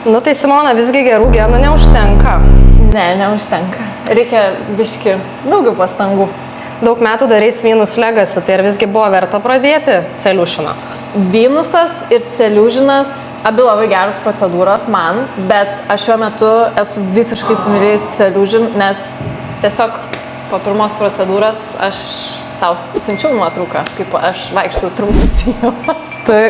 Nu tai Simona, visgi gerų genų neužtenka. Ne, neužtenka. Reikia biški daugiau pastangų. Daug metų darys Venus Legacy, tai ar visgi buvo verta pradėti Celiušiną? Venusas ir Celiušinas abi labai geros procedūros man, bet aš šiuo metu esu visiškai įsimylėjus Celiušiną, nes tiesiog po pirmos procedūros aš tau siunčiau nuotrauką, kaip aš vaikštau trumpus jau. Tai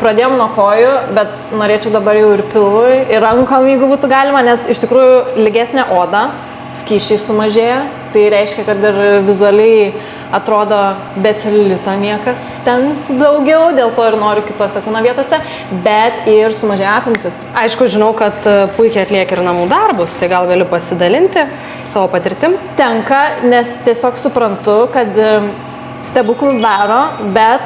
pradėjom nuo kojų, bet norėčiau dabar jau ir pilvui, ir rankom, jeigu būtų galima, nes iš tikrųjų lygesnė oda, skysčiai sumažėja, tai reiškia, kad ir vizualiai atrodo be celiulito niekas ten daugiau, dėl to ir noriu kitose kūno vietose, bet ir sumažėja apimtis. aišku, žinau, kad puikiai atlieki ir namų darbus, tai gal gali pasidalinti savo patirtim? Tenka, nes tiesiog suprantu, kad stebuklus daro, bet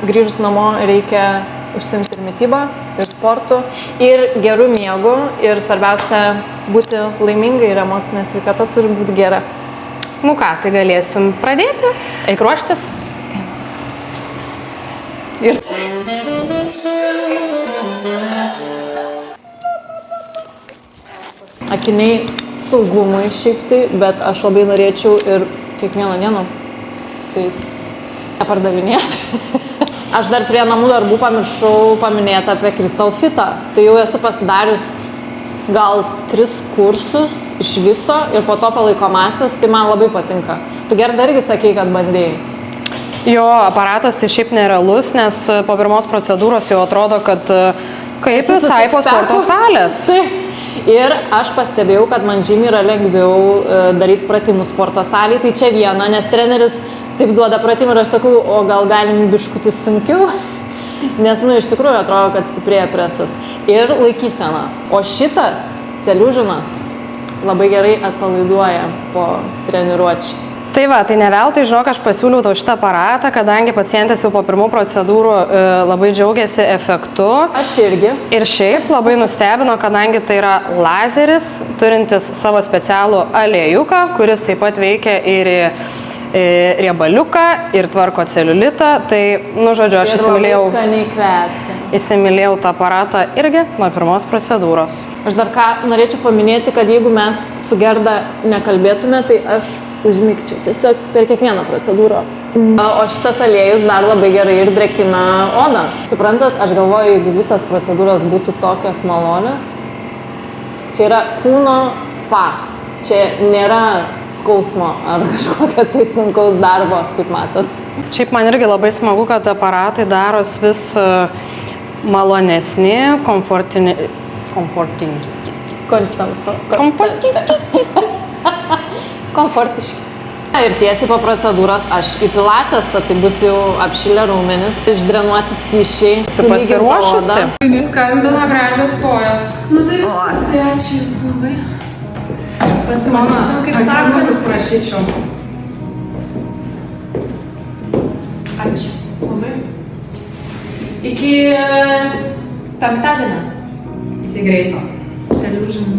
grįžus namo reikia užsiimti ir mitybą, ir sportu, ir gerų miegų, ir svarbiausia būti laimingai ir emocinė sveikata turi būti gera. Nu ką, tai galėsim pradėti. Eik ruoštis. Ir Akiniai saugumui šiaip tai, bet aš labai norėčiau ir kiekvieną dieną su jais nepardavinėti. Aš dar prie namų darbų pamiršau paminėti apie Crystal Fitą. Tai jau esu pasidarius gal 3 kursus iš viso ir po to palaikomąsias, tai man labai patinka. Tu Gerda irgi sakei, kad bandėjai. jo aparatas tai šiaip nerealus, nes po pirmos procedūros jau atrodo, kad kaip visai po sporto salės. Ir aš pastebėjau, kad man žymiai yra lengviau daryti pratimus sporto salėje, tai čia viena, nes treneris taip duoda pratimų ir aš sakau, o gal galim biškutį sunkiau, nes, iš tikrųjų atrodo, kad stiprėja presas ir laikysena. O šitas Celiušinas labai gerai atpalaiduoja po treniruočių. Tai va, tai ne veltui, žinok, aš pasiūliau tau šitą aparatą, kadangi pacientės jau po pirmų procedūrų labai džiaugiasi efektu. Aš irgi. Ir šiaip labai nustebino, kadangi tai yra lazeris, turintis savo specialų aliejuką, kuris taip pat veikia ir riebaliuką, ir tvarko celiulitą. Tai, žodžiu, aš įsimylėjau tą aparatą irgi nuo pirmos procedūros. Aš dar ką norėčiau paminėti, kad jeigu mes su Gerda nekalbėtume, tai aš užmigčiau tiesiog per kiekvieną procedūrą. O šitas aliejus dar labai gerai ir drėkina odą. Suprantat, aš galvoju, jeigu visas procedūros būtų tokios malonios, čia yra kūno spa. Čia nėra skausmo ar kažkokio tai sunkaus darbo, kaip matot. Šiaip man irgi labai smagu, kad aparatai daros vis malonesni, komfortiški. Ir tiesiai po procedūros aš į pilatesą, tai bus jau apšilę raumenis, išdrenuoti skysčiai, pasiruošusi. Skambina gražios kojos. Nu tai ačiū Jums labai. Pasimatysim, kaip sakomas prašyčiau. Ačiū labai. Iki penktadienio. Iki greito. Celiušinų.